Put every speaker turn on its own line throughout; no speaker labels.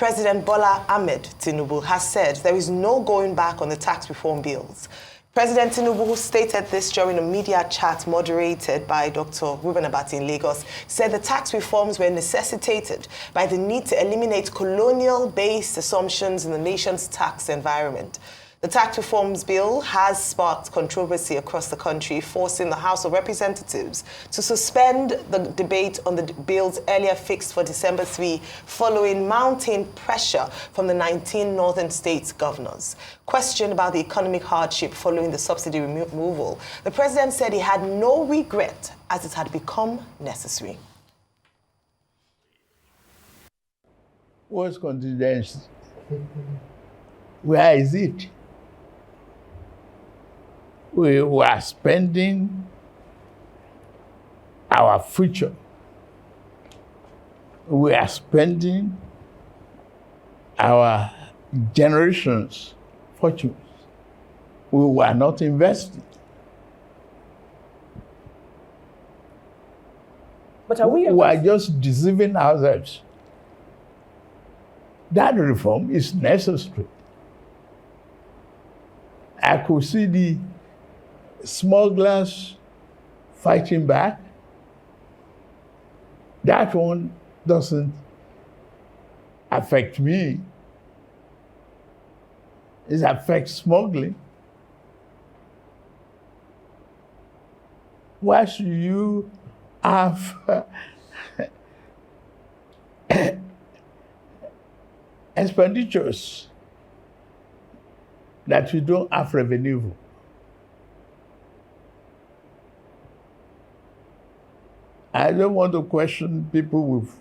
President Bola Ahmed Tinubu has said there is no going back on the tax reform bills. President Tinubu, who stated this during a media chat moderated by Dr. Reuben Abati in Lagos, said the tax reforms were necessitated by the need to eliminate colonial-based assumptions in the nation's tax environment. The tax reforms bill has sparked controversy across the country, forcing the House of Representatives to suspend the debate on the bills earlier fixed for December 3, following mounting pressure from the 19 northern states' governors. Questioned about the economic hardship following the subsidy removal, the president said he had no regret as it had become necessary.
What's contingency? Where is it? We were spending our future. We are spending our generations' fortunes. We were not investing.
But are we
are just deceiving ourselves. That reform is necessary. I could see the smugglers fighting back. That one doesn't affect me. It affects smuggling. Why should you have expenditures that you don't have revenue for? I don't want to question people with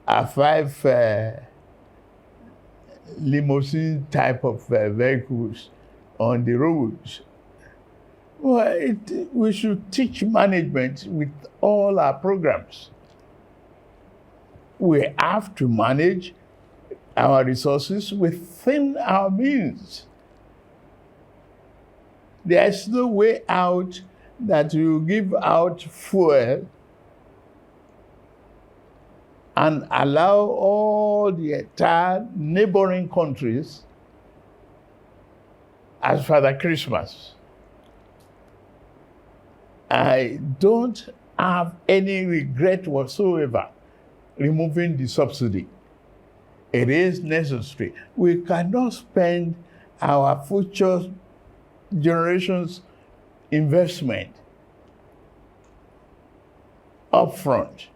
a 5 limousine type of vehicles on the roads. Well, we should teach management with all our programs. We have to manage our resources within our means. There's no way out that you give out fuel and allow all the entire neighboring countries as Father Christmas. I don't have any regret whatsoever removing the subsidy. It is necessary. We cannot spend our future generations' investment upfront.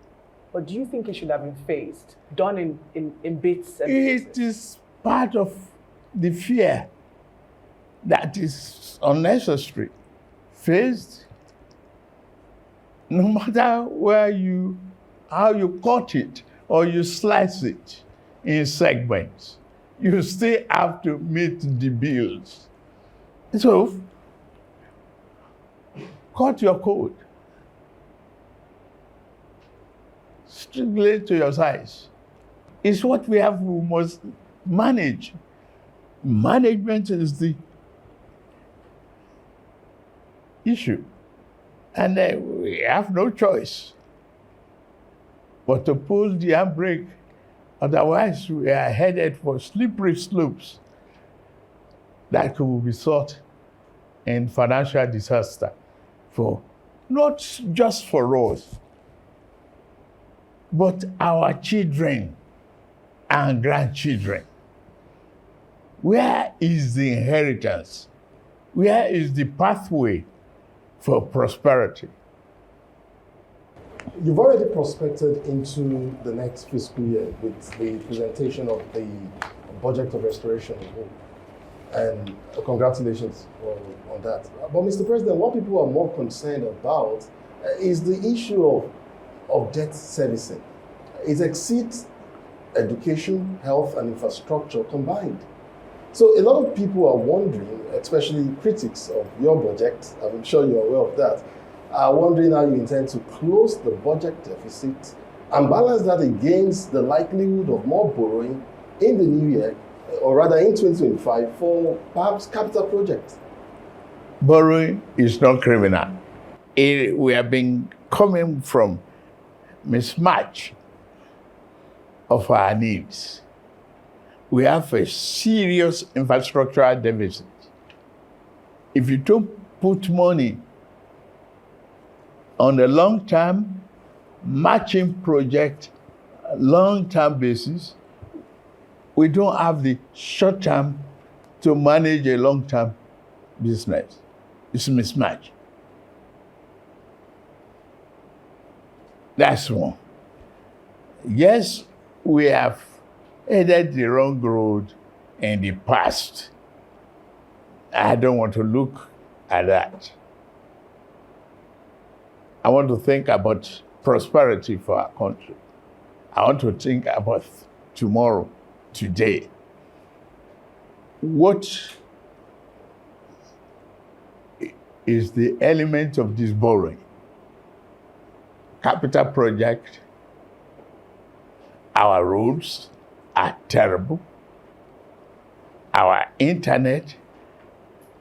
But do you think it should have been phased, done in bits and
pieces? It is part of the fear that is unnecessary. Phased, no matter how you cut it or you slice it in segments, you still have to meet the bills. So, cut your coat. Strictly to your size. It's what we must manage. Management is the issue. And we have no choice but to pull the handbrake. Otherwise, we are headed for slippery slopes that could result in financial disaster for not just for us, but our children and grandchildren. Where is the inheritance? Where is the pathway for prosperity?
You've already prospected into the next fiscal year with the presentation of the budget of restoration, and congratulations on that. But Mr. President, what people are more concerned about is the issue of debt servicing. It exceeds education, health, and infrastructure combined. So a lot of people are wondering, especially critics of your budget, I'm sure you're aware of that, are wondering how you intend to close the budget deficit and balance that against the likelihood of more borrowing in the new year, or rather in 2025, for perhaps capital projects.
Borrowing is not criminal. We have been coming from mismatch of our needs. we have a serious infrastructural deficit. If you don't put money on a long-term matching project, long-term basis, we don't have the short-term to manage a long-term business. It's a mismatch. That's one. Yes, we have headed the wrong road in the past. I don't want to look at that. I want to think about prosperity for our country. I want to think about tomorrow, today. What is the element of this borrowing? Capital project, our roads are terrible. Our internet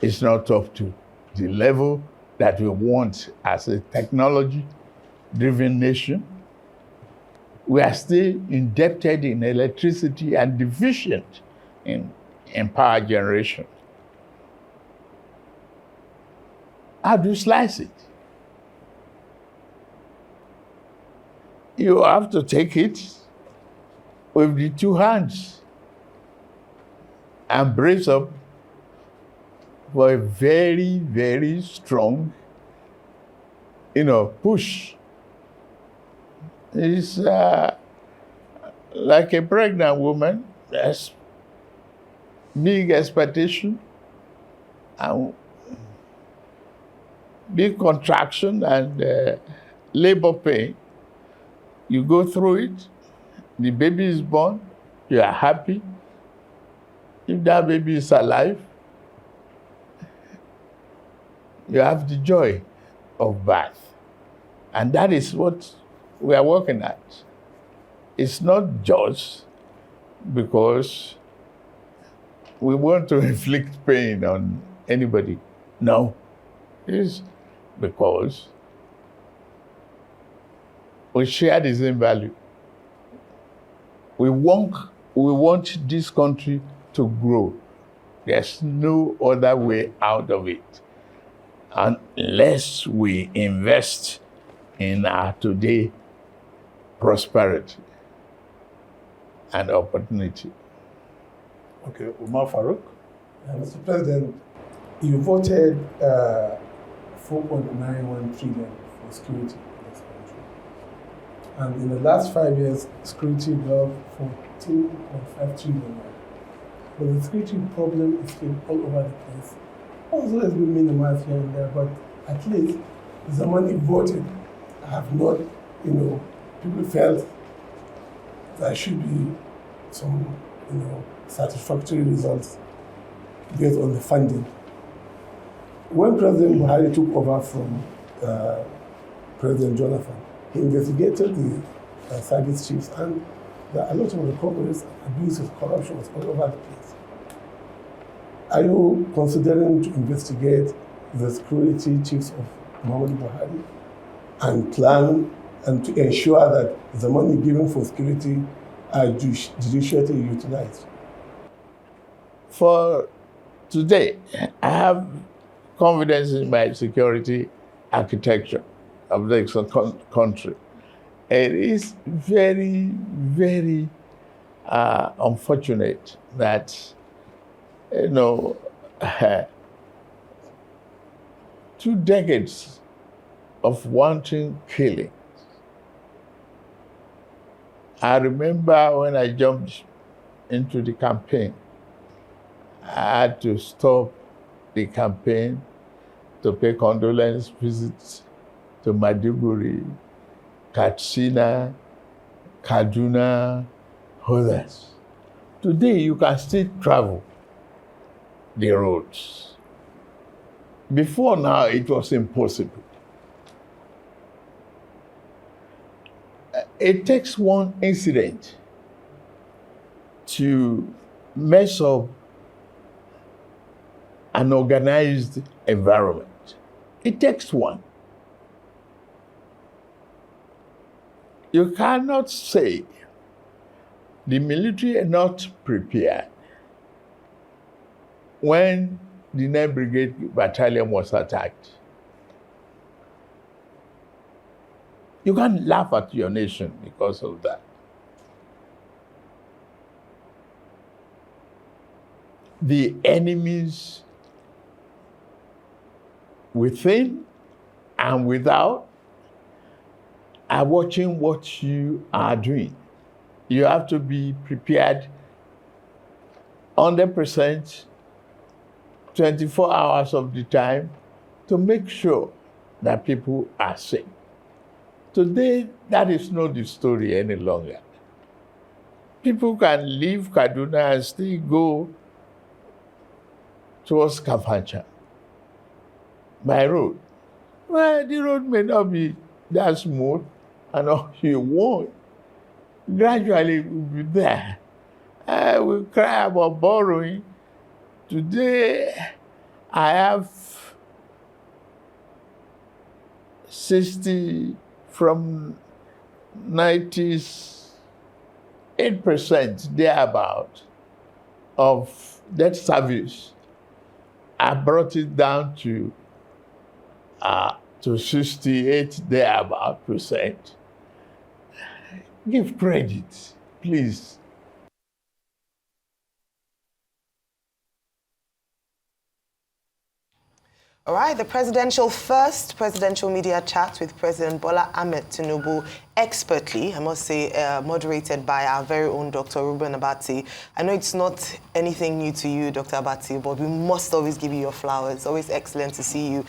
is not up to the level that we want as a technology-driven nation. We are still indebted in electricity and deficient in power generation. How do you slice it? You have to take it with the two hands and brace up for a very, very strong, push. It's like a pregnant woman. There's big expectation and big contraction and labor pain. You go through it, the baby is born, you are happy. If that baby is alive, you have the joy of birth. And that is what we are working at. It's not just because we want to inflict pain on anybody. No, it's because we share the same value. We want this country to grow. There's no other way out of it unless we invest in our today prosperity and opportunity.
Okay, Umar Farouk.
Mr. President, you voted 4.91 trillion for security in this country. And in the last 5 years, security got 14.5 trillion. But the security problem is still all over the place. Also, has been minimized here and there, but at least the money voted have not, people felt there should be some, satisfactory results based on the funding. When President Buhari took over from President Jonathan, he investigated the service chiefs, and there are a lot of recoveries, abuses, corruption was all over the place. Are you considering to investigate the security chiefs of Muhammadu Buhari and plan and to ensure that the money given for security are judicially utilized?
For today, I have confidence in my security architecture of the country. It is very, very unfortunate that, 2 decades of wanton killing. I remember when I jumped into the campaign, I had to stop the campaign to pay condolence visits to Maiduguri, Katsina, Kaduna, others. Today, you can still travel the roads. Before now, it was impossible. It takes one incident to mess up an organized environment. It takes one. You cannot say the military are not prepared. When the 9th Brigade Battalion was attacked, you can't laugh at your nation because of that. The enemies within and without are watching what you are doing. You have to be prepared 100%, 24 hours of the time to make sure that people are safe. Today, that is not the story any longer. People can leave Kaduna and still go towards Kafancha by road. Well, the road may not be that smooth, and all you want. Gradually, we'll be there. We cry about borrowing. Today, I have 60 from 98% thereabout of debt service. I brought it down to 68 thereabout percent. Give credit, please.
All right, the first presidential media chat with President Bola Ahmed Tinubu, expertly, I must say, moderated by our very own Dr. Ruben Abati. I know it's not anything new to you, Dr. Abati, but we must always give you your flowers. It's always excellent to see you,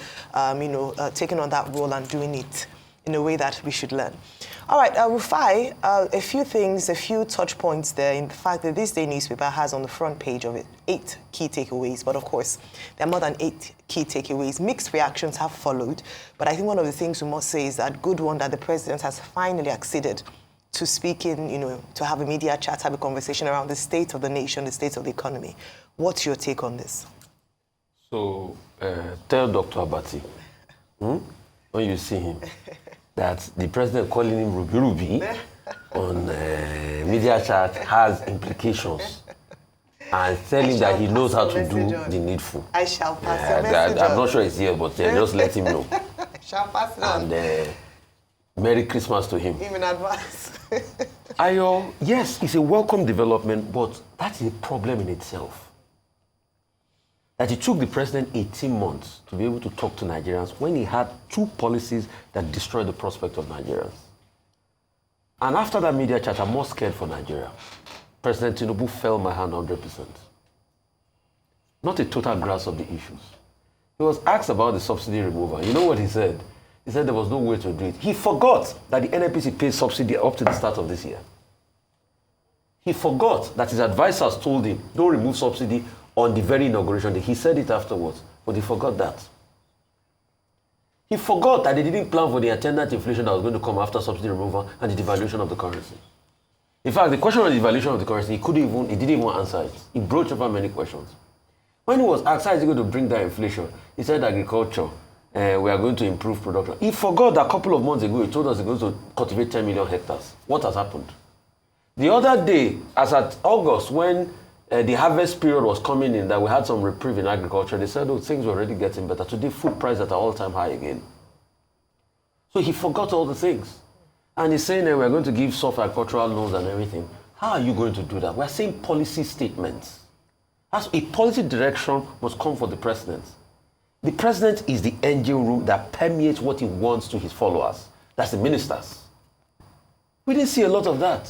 taking on that role and doing it in a way that we should learn. All right, Rufai, a few things, a few touch points there in the fact that this day newspaper has on the front page of it 8 key takeaways, but of course, there are more than 8 key takeaways. Mixed reactions have followed, but I think one of the things we must say is that good one that the president has finally acceded to speak in, to have a media chat, have a conversation around the state of the nation, the state of the economy. What's your take on this?
So, tell Dr. Abati, when you see him, that the president calling him Ruby Ruby on media chat has implications, and tell him that he knows how to do the needful.
I shall pass the message
I'm not sure he's here, but just let him know.
I shall pass it on.
And Merry Christmas to him.
Even advance.
Ayo, yes, it's a welcome development, but that's a problem in itself. That it took the president 18 months to be able to talk to Nigerians when he had 2 policies that destroyed the prospect of Nigerians. And after that media chat, I'm more scared for Nigeria. President Tinubu fell my hand 100%. Not a total grasp of the issues. He was asked about the subsidy removal. You know what he said? He said there was no way to do it. He forgot that the NNPC paid subsidy up to the start of this year. He forgot that his advisors told him, don't remove subsidy on the very inauguration day. He said it afterwards, but he forgot that. He forgot that they didn't plan for the attendant inflation that was going to come after subsidy removal and the devaluation of the currency. In fact, the question on the devaluation of the currency, he didn't even answer it. He broached over many questions. When he was asked how is he going to bring down inflation, he said agriculture, we are going to improve production. He forgot that a couple of months ago, he told us he's going to cultivate 10 million hectares. What has happened? The other day, as at August, when the harvest period was coming in, that we had some reprieve in agriculture, they said, oh, things were already getting better. Today, food prices at an all-time high again. So he forgot all the things. And he's saying that we're going to give soft agricultural loans and everything. How are you going to do that? We're saying policy statements. As a policy direction must come for the president. The president is the engine room that permeates what he wants to his followers. That's the ministers. We didn't see a lot of that.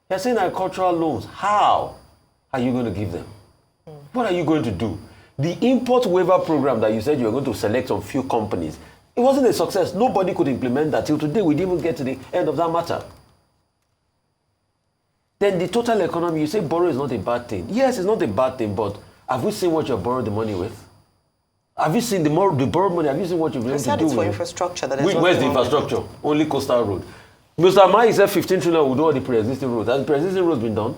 They're saying agricultural loans. How are you going to give them? What are you going to do? The import waiver program that you said you were going to select on few companies, it wasn't a success. Nobody could implement that. Till today, we didn't even get to the end of that matter. Then the total economy, you say borrow is not a bad thing. Yes, it's not a bad thing, but have we seen what you've borrowed the money with? Have you seen the borrowed money? Have you seen what you've been able to do with?
It's for infrastructure.
Where's the infrastructure? Only coastal road. Mr. Mai said 15 trillion will do all the pre-existing roads. Has the pre-existing roads been done?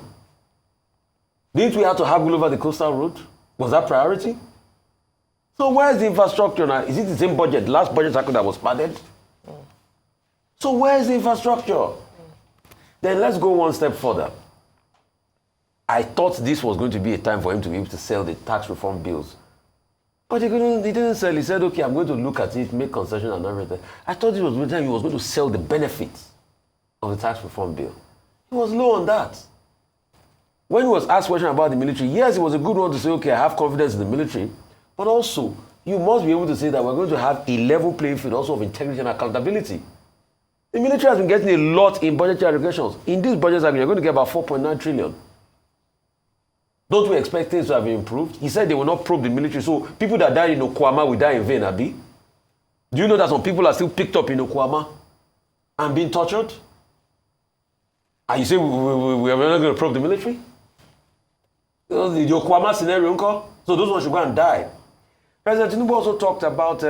Didn't we have to haggle over the coastal road? Was that priority? So where's the infrastructure now? Is it the same budget, the last budget cycle that was padded? So where's the infrastructure? Then let's go one step further. I thought this was going to be a time for him to be able to sell the tax reform bills. But he didn't sell. He said, okay, I'm going to look at it, make concessions and everything. I thought this was the time he was going to sell the benefits of the tax reform bill. He was low on that. When he was asked questions about the military, yes, it was a good one to say, okay, I have confidence in the military, but also, you must be able to say that we're going to have a level playing field also of integrity and accountability. The military has been getting a lot in budgetary allocations. In this budget cycle, you're going to get about 4.9 trillion. Don't we expect things to have improved? He said they will not probe the military, so people that died in Okwama will die in vain, Abi. Do you know that some people are still picked up in Okwama and being tortured? And you say we are not going to probe the military? The Okwama scenario, uncle? So those ones should go and die. President Tinubu also talked about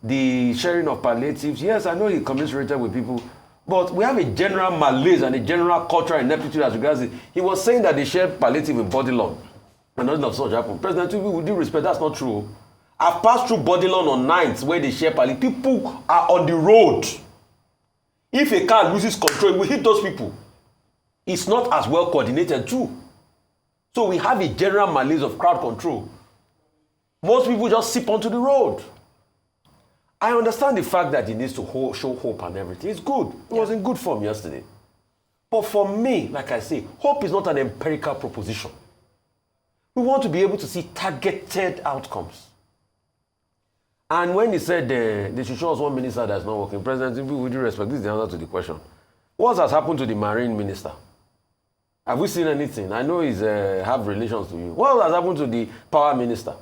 the sharing of palliatives. Yes, I know he commiserated with people, but we have a general malaise and a general cultural ineptitude as regards it. He was saying that they shared palliative with Bodilon, and nothing of such happened. President Tinubu, with due respect, that's not true. I've passed through Bodilon on nights where they share palliative. People are on the road. If a car loses control, it will hit those people. It's not as well coordinated too. So we have a general malaise of crowd control. Most people just sip onto the road. I understand the fact that he needs to show hope and everything. It's good. It was in good form yesterday. But for me, like I say, hope is not an empirical proposition. We want to be able to see targeted outcomes. And when he said they should show us one minister that's not working, President, with due respect, this is the answer to the question. What has happened to the marine minister? Have we seen anything? I know he's have relations to you. What has happened to the power minister?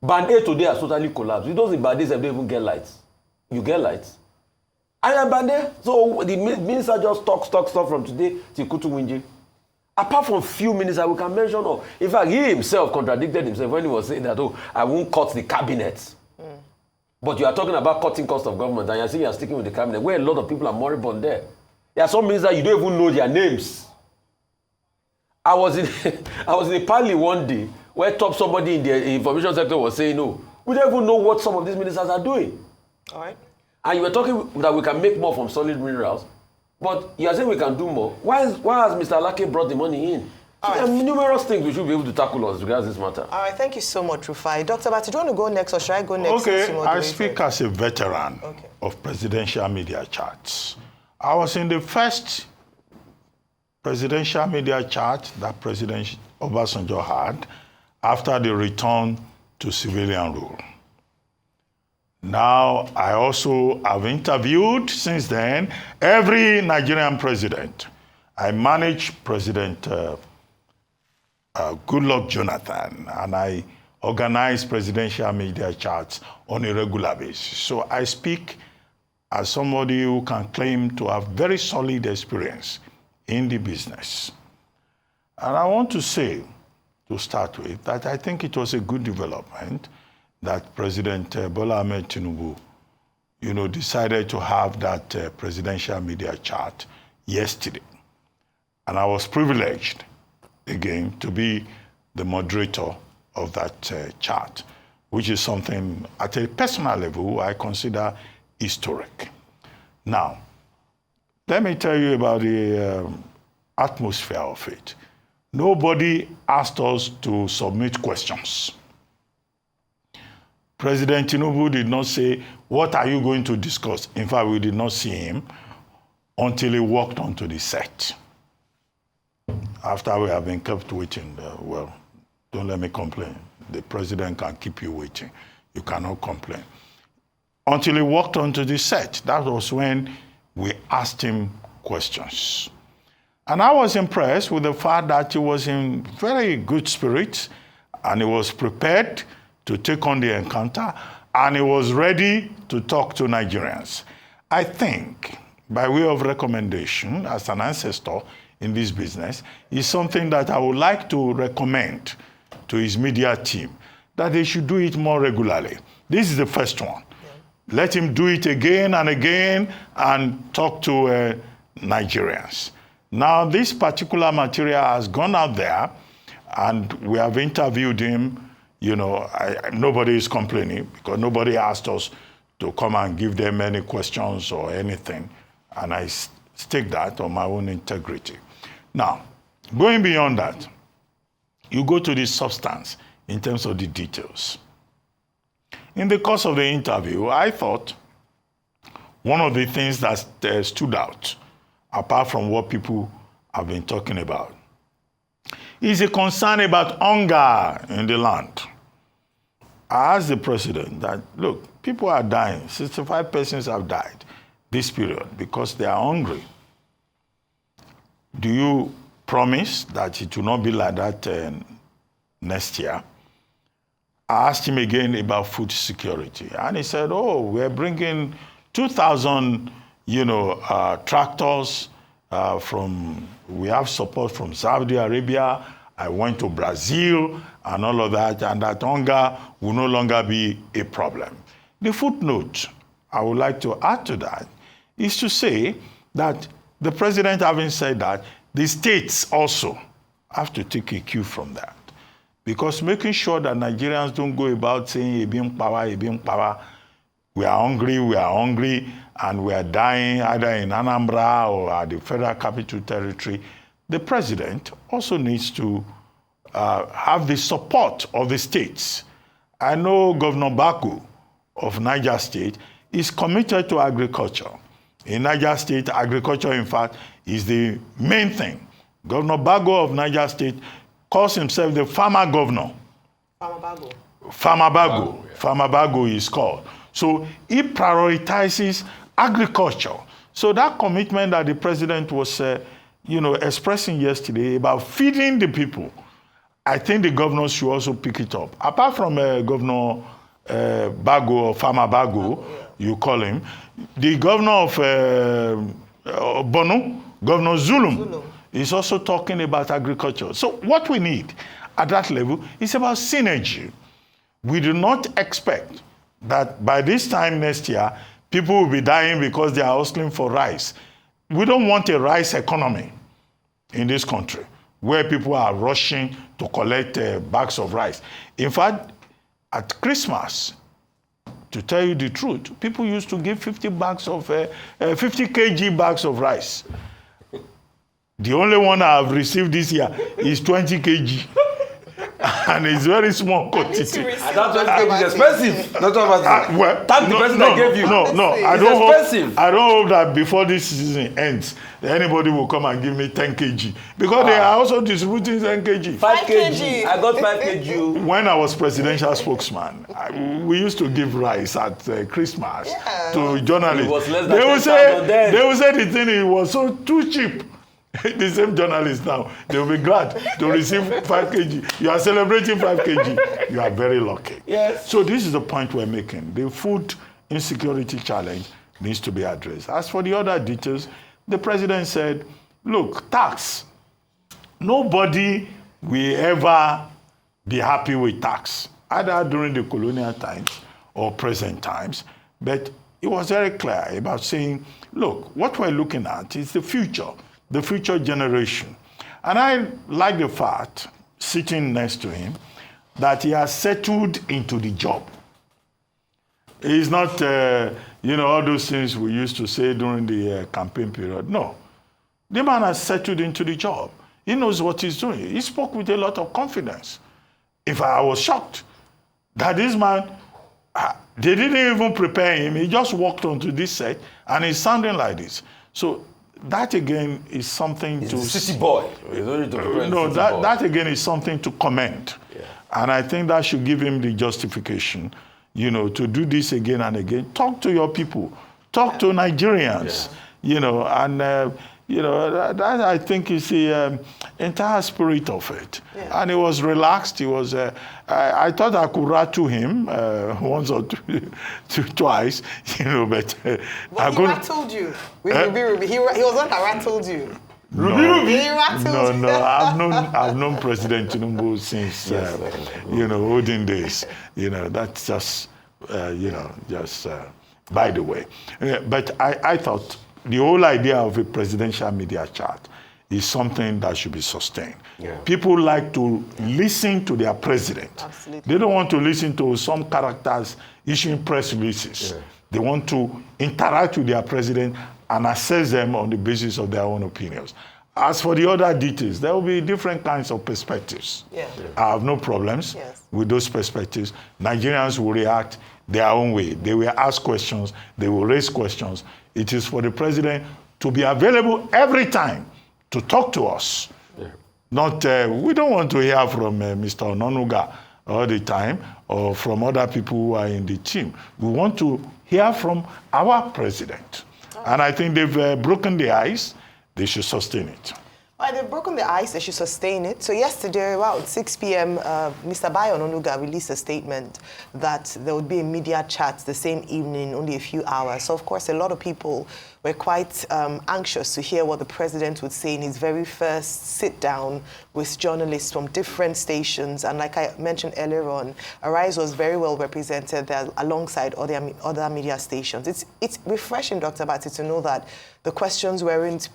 Band A today has totally collapsed. You don't see Band A don't even get lights. You get lights. I am Band A. So the minister just talks from today to Kutu Winji. Apart from few ministers we can mention, in fact, he himself contradicted himself when he was saying that, I won't cut the cabinet. But you are talking about cutting cost of government, and you're saying you're sticking with the cabinet, where a lot of people are moribund there. There are some ministers you don't even know their names. I was in a parley one day where somebody in the information sector was saying, no, we don't even know what some of these ministers are doing. All right. And you were talking that we can make more from solid minerals, but you are saying we can do more. Why has Mr. Alake brought the money in? So there are numerous things we should be able to tackle as regards this matter. All right, thank you so much, Rufai. Dr. Bati, do you want to go next or should I go next?
Okay, I speak as a veteran of presidential media chats. I was in the first presidential media chat that President Obasanjo had after the return to civilian rule. Now, I also have interviewed since then every Nigerian president. I managed President Goodluck Jonathan, and I organize presidential media chats on a regular basis. So I speak as somebody who can claim to have very solid experience in the business. And I want to say, to start with, that I think it was a good development that President Bola Ahmed Tinubu, decided to have that presidential media chat yesterday. And I was privileged, again, to be the moderator of that chat, which is something at a personal level I consider historic. Now, let me tell you about the atmosphere of it. Nobody asked us to submit questions. President Tinubu did not say, what are you going to discuss? In fact, we did not see him until he walked onto the set. After we have been kept waiting, well, don't let me complain. The president can keep you waiting. You cannot complain. Until he walked onto the set, that was when we asked him questions. And I was impressed with the fact that he was in very good spirits and he was prepared to take on the encounter and he was ready to talk to Nigerians. I think, by way of recommendation, as an ancestor in this business, is something that I would like to recommend to his media team, that they should do it more regularly. This is the first one. Let him do it again and again and talk to Nigerians. Now, this particular material has gone out there and we have interviewed him. Nobody is complaining because nobody asked us to come and give them any questions or anything. And I stake that on my own integrity. Now, going beyond that, you go to the substance in terms of the details. In the course of the interview, I thought one of the things that stood out, apart from what people have been talking about, is a concern about hunger in the land. I asked the president that, look, people are dying. 65 persons have died this period because they are hungry. Do you promise that it will not be like that next year? I asked him again about food security, and he said, oh, we're bringing 2,000, tractors we have support from Saudi Arabia. I went to Brazil and all of that, and that hunger will no longer be a problem. The footnote I would like to add to that is to say that the president, having said that, the states also have to take a cue from that. Because making sure that Nigerians don't go about saying, Ebim power, we are hungry, and we are dying either in Anambra or at the Federal Capital Territory, the president also needs to have the support of the states. I know Governor Baku of Niger State is committed to agriculture. In Niger State, agriculture, in fact, is the main thing. Governor Bago of Niger State calls himself the farmer governor. Farmer Bago is called. So he prioritizes agriculture. So that commitment that the president was expressing yesterday about feeding the people, I think the governors should also pick it up. Apart from Governor Bago or Farmer Bago, you call him, the governor of Bono, Governor Zulum, is also talking about agriculture. So what we need at that level is about synergy. We do not expect that by this time next year, people will be dying because they are hustling for rice. We don't want a rice economy in this country where people are rushing to collect bags of rice. In fact, at Christmas, to tell you the truth, people used to give 50 kg bags of rice. The only one I have received this year is 20 kg. And it's very small quantity.
And that 20 kg is expensive. Not about thank the person that gave you.
No, I
don't
hope that before this season ends, anybody will come and give me 10 kg. Because they are also distributing 10 kg.
5 kg. I got 5 kg.
When I was presidential spokesman, we used to give rice at Christmas to journalists.
It was less than 10,000 then.
They will say the thing was so too cheap. The same journalists now, they will be glad to receive 5 kg. You are celebrating 5 kg. You are very lucky.
Yes.
So this is the point we're making. The food insecurity challenge needs to be addressed. As for the other details, the president said, look, tax. Nobody will ever be happy with tax, either during the colonial times or present times. But it was very clear about saying, look, what we're looking at is the future generation. And I like the fact, sitting next to him, that he has settled into the job. He's not, all those things we used to say during the campaign period. No. The man has settled into the job. He knows what he's doing. He spoke with a lot of confidence. In fact, I was shocked that this man, they didn't even prepare him. He just walked onto this set and he's sounding like this. So that again is something
He's
to...
a city boy.
That again is something to commend.
Yeah.
And I think that should give him the justification, to do this again and again. Talk to your people. Talk to Nigerians, that I think is the entire spirit of it. Yeah. And he was relaxed. He was, I thought I could rattle him once or twice, but...
But he rattled you. He was one that rattled you.
No, I've known President Tinubu since, olden days. That's just, by the way. But I thought the whole idea of a presidential media chat is something that should be sustained. Yeah. People like to listen to their president.
Absolutely.
They don't want to listen to some characters issuing press releases. Yeah. They want to interact with their president and assess them on the basis of their own opinions. As for the other details, there will be different kinds of perspectives.
Yeah.
I have no problems with those perspectives. Nigerians will react their own way. They will ask questions. They will raise questions. It is for the president to be available every time to talk to us. Yeah. Not, we don't want to hear from Mr. Ononuga all the time or from other people who are in the team. We want to hear from our president. And I think they've broken the ice. They should sustain it.
Well, they've broken the ice, they should sustain it. So yesterday, around 6 p.m., Mr. Bayo Ononuga released a statement that there would be a media chat the same evening, only a few hours. So, of course, a lot of people were quite anxious to hear what the president would say in his very first sit-down with journalists from different stations. And like I mentioned earlier on, Arise was very well represented there alongside other media stations. It's refreshing, Dr. Bati, to know that the questions weren't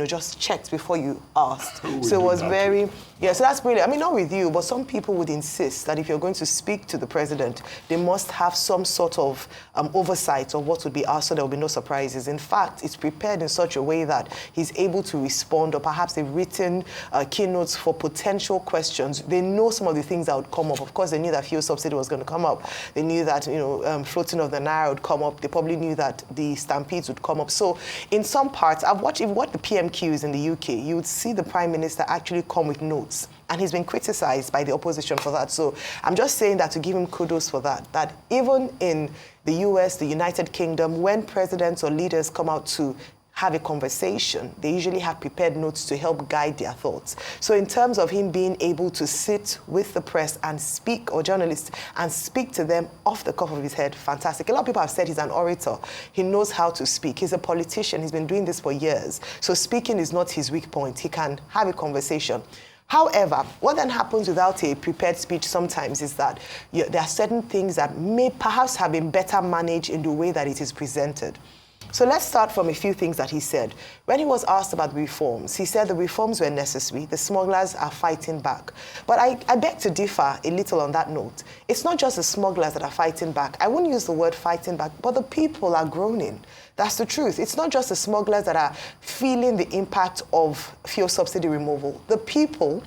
just checked before you asked. So it was very, so that's brilliant. I mean, not with you, but some people would insist that if you're going to speak to the president, they must have some sort of oversight of what would be asked so there will be no surprises. In fact, it's prepared in such a way that he's able to respond, or perhaps they've written keynotes for potential questions. They know some of the things that would come up. Of course, they knew that fuel subsidy was going to come up. They knew that, floating of the Naira would come up. They probably knew that the stampedes would come up. So in some parts, I've watched the PMQs in the UK, you would see the Prime Minister actually come with notes. And he's been criticized by the opposition for that. So I'm just saying that to give him kudos for that, that even in the US, the United Kingdom, when presidents or leaders come out to have a conversation, they usually have prepared notes to help guide their thoughts. So in terms of him being able to sit with the press and speak, or journalists, and speak to them off the cuff of his head, fantastic. A lot of people have said he's an orator. He knows how to speak. He's a politician. He's been doing this for years. So speaking is not his weak point. He can have a conversation. However, what then happens without a prepared speech sometimes is that there are certain things that may perhaps have been better managed in the way that it is presented. So let's start from a few things that he said. When he was asked about the reforms, he said the reforms were necessary. The smugglers are fighting back. But I beg to differ a little on that note. It's not just the smugglers that are fighting back. I wouldn't use the word fighting back, but the people are groaning. That's the truth. It's not just the smugglers that are feeling the impact of fuel subsidy removal. The people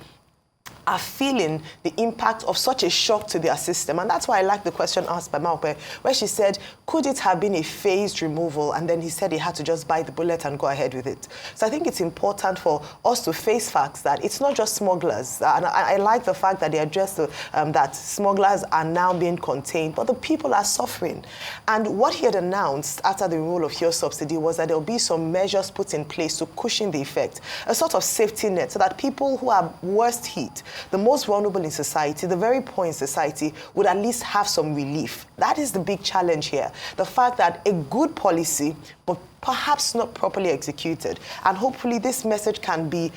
are feeling the impact of such a shock to their system. And that's why I like the question asked by Maupe, where she said, could it have been a phased removal? And then he said he had to just bite the bullet and go ahead with it. So I think it's important for us to face facts that it's not just smugglers. And I like the fact that they addressed that smugglers are now being contained, but the people are suffering. And what he had announced after the removal of fuel subsidy was that there will be some measures put in place to cushion the effect, a sort of safety net, so that people who are worst hit, the most vulnerable in society, the very poor in society, would at least have some relief. That is the big challenge here. The fact that a good policy, but perhaps not properly executed. And hopefully this message can be,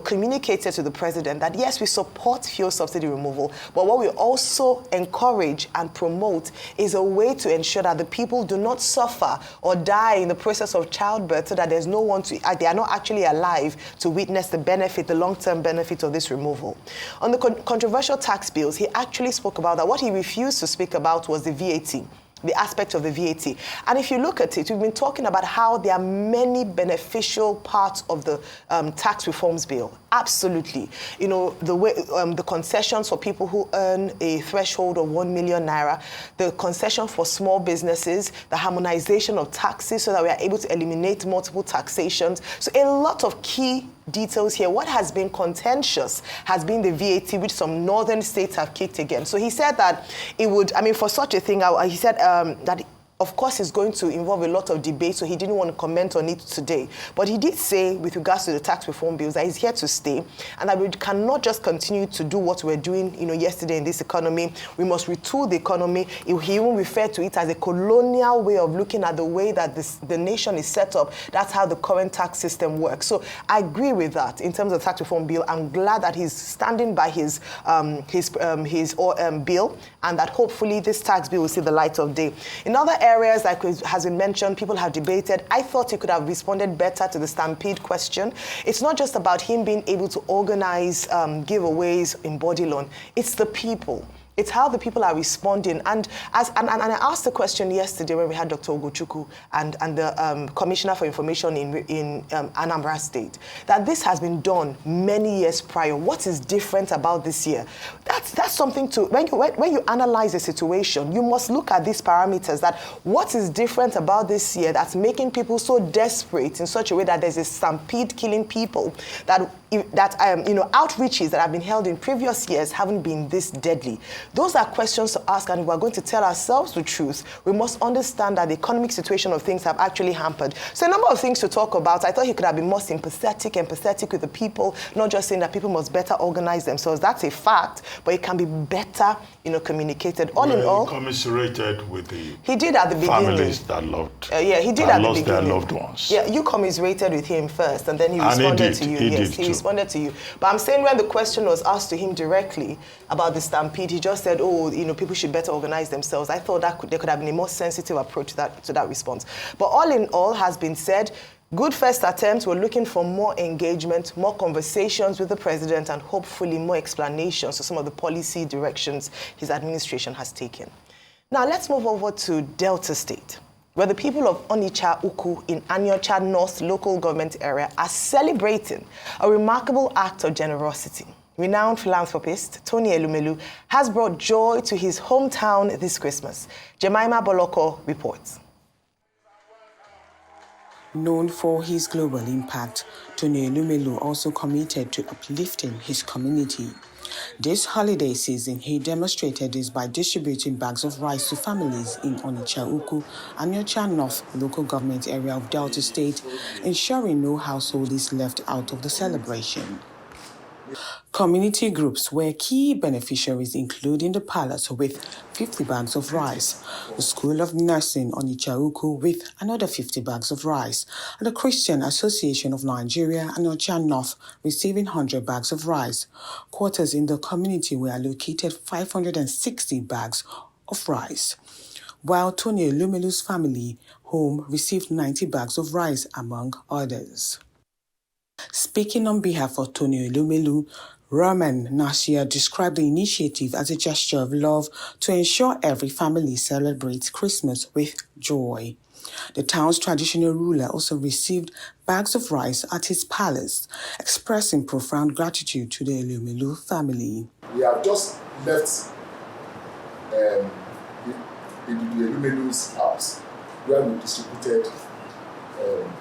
communicated to the president that yes, we support fuel subsidy removal, but what we also encourage and promote is a way to ensure that the people do not suffer or die in the process of childbirth, so that there's no one they are not actually alive to witness the benefit, the long-term benefit of this removal. On the controversial tax bills, he actually spoke about that. What he refused to speak about was the VAT. The aspect of the VAT. And if you look at it, we've been talking about how there are many beneficial parts of the tax reforms bill. Absolutely. The way the concessions for people who earn a threshold of 1 million naira, the concession for small businesses, the harmonization of taxes so that we are able to eliminate multiple taxations. So a lot of key details here. What has been contentious has been the VAT, which some northern states have kicked against. So he said that it would, for such a thing, he said that of course, it's going to involve a lot of debate, so he didn't want to comment on it today. But he did say, with regards to the tax reform bills, that he's here to stay, and that we cannot just continue to do what we're doing, yesterday in this economy. We must retool the economy. He even referred to it as a colonial way of looking at the way that the nation is set up. That's how the current tax system works. So I agree with that in terms of the tax reform bill. I'm glad that he's standing by his bill, and that hopefully this tax bill will see the light of day. In other areas, like has been mentioned, people have debated. I thought he could have responded better to the stampede question. It's not just about him being able to organize giveaways in body loan. It's the people. It's how the people are responding. And I asked the question yesterday when we had Dr. Ogochukwu and the Commissioner for Information in Anambra State, that this has been done many years prior. What is different about this year? That's something to, when you analyze the situation, you must look at these parameters, that what is different about this year that's making people so desperate in such a way that there's a stampede killing people, that outreaches that have been held in previous years haven't been this deadly. Those are questions to ask, and if we're going to tell ourselves the truth, we must understand that the economic situation of things have actually hampered. So a number of things to talk about. I thought he could have been more empathetic with the people, not just saying that people must better organize themselves. That's a fact, but it can be better, communicated. All in all,
commiserated with the
he did at the beginning.
Families that loved.
He did at the beginning.
Their loved ones.
Yeah, you commiserated with him first, and then he responded to you. He responded to you. But I'm saying when the question was asked to him directly about the stampede, he just said, people should better organize themselves. I thought there could have been a more sensitive approach to that response. But all in all has been said. Good first attempts. We're looking for more engagement, more conversations with the president, and hopefully more explanations to some of the policy directions his administration has taken. Now let's move over to Delta State, where the people of Onitsha Ukwu in Anyocha North local government area are celebrating a remarkable act of generosity. Renowned philanthropist Tony Elumelu has brought joy to his hometown this Christmas. Jemima Boloko reports.
Known for his global impact, Tony Elumelu also committed to uplifting his community. This holiday season, he demonstrated this by distributing bags of rice to families in Onitsha Ukwu, Anyocha North local government area of Delta State, ensuring no household is left out of the celebration. Community groups were key beneficiaries, including the Palace with 50 bags of rice, the School of Nursing Onitsha Ukwu with another 50 bags of rice, and the Christian Association of Nigeria Anyocha North receiving 100 bags of rice. Quarters in the community were allocated 560 bags of rice, while Tony Elumelu's family home received 90 bags of rice, among others. Speaking on behalf of Tony Elumelu, Roman Nasir described the initiative as a gesture of love to ensure every family celebrates Christmas with joy. The town's traditional ruler also received bags of rice at his palace, expressing profound gratitude to the Elumelu family.
We have just left the Elumelu's house, where we distributed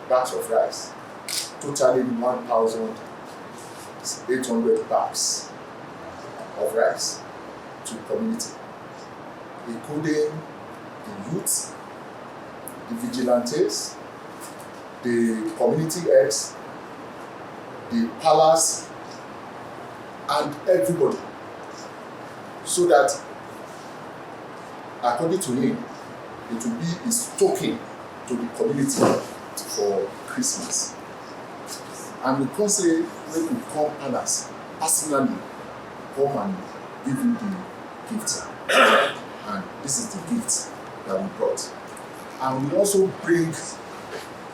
bags of rice, totaling 1,800 bags of rice to the community, including the youth, the vigilantes, the community heads, the palace, and everybody, so that, according to him, it will be his token to the community for Christmas. And we can't say when we come palace, personally come and give you the gift. And this is the gift that we brought. And we also bring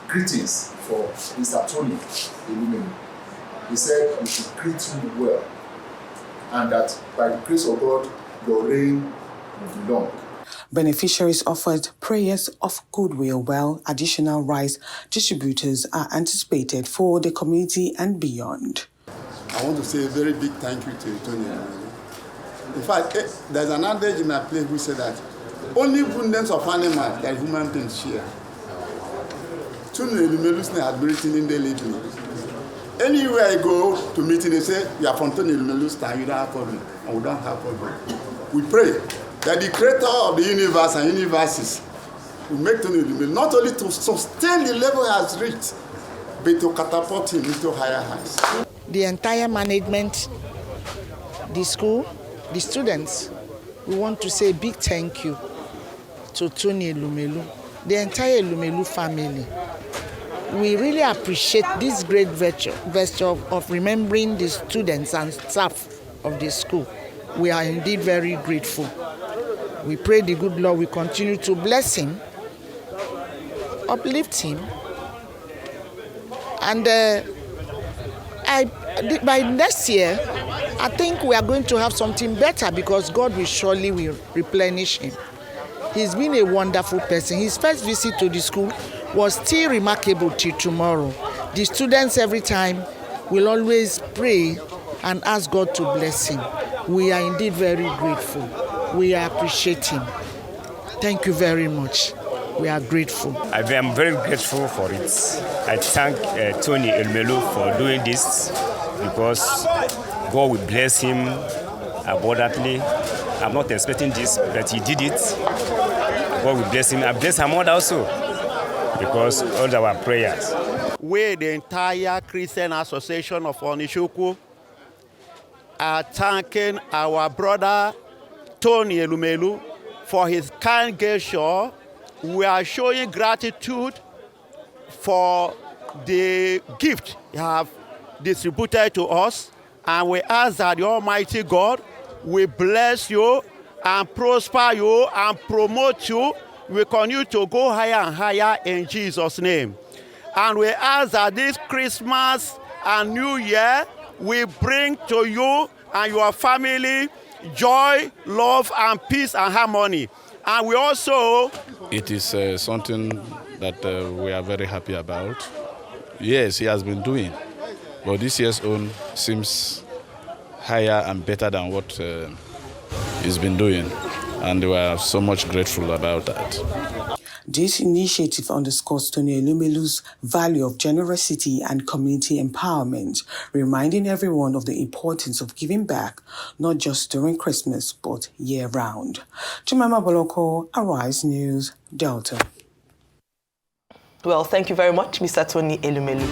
greetings for Mr. Tony Elumelu. He said we should greet you well, and that by the grace of God, your reign will be long.
Beneficiaries offered prayers of goodwill, while additional rice distributors are anticipated for the community and beyond.
I want to say a very big thank you to Tony. In fact, there's an adage in my place which says that only abundance of animals that human beings share. Tony Elumelu's name has been written in the living. Anywhere I go to meeting, they say, "You are from Tony Elumelu's time, you don't have problem," and we don't have problem. We pray that the creator of the universe and universes will make Tony Elumelu not only to sustain the level he has reached, but to catapult him into higher heights.
The entire management, the school, the students, we want to say a big thank you to Tony Elumelu, the entire Elumelu family. We really appreciate this great gesture of remembering the students and staff of the school. We are indeed very grateful. We pray the good Lord will continue to bless him, uplift him, and by next year, I think we are going to have something better because God will surely replenish him. He's been a wonderful person. His first visit to the school was still remarkable till tomorrow. The students every time will always pray and ask God to bless him. We are indeed very grateful. We appreciate him. Thank you very much. We are grateful.
I am very grateful for it. I thank Tony Elumelu for doing this because God will bless him abundantly. I'm not expecting this, but he did it. God will bless him. I bless her mother also because all our prayers.
We, the entire Christian Association of Onitshuku, are thanking our brother Tony Elumelu for his kind gesture. We are showing gratitude for the gift he have distributed to us, and we ask that the Almighty God will bless you and prosper you and promote you. We continue to go higher and higher in Jesus' name. And we ask that this Christmas and New Year will bring to you and your family joy, love, and peace and harmony. And we also...
It is something that we are very happy about. Yes, he has been doing, but this year's own seems higher and better than what he's been doing. And we are so much grateful about that.
This initiative underscores Tony Elumelu's value of generosity and community empowerment, reminding everyone of the importance of giving back, not just during Christmas, but year-round. Jemima Boloko, Arise News, Delta.
Well, thank you very much, Mr. Tony Elumelu.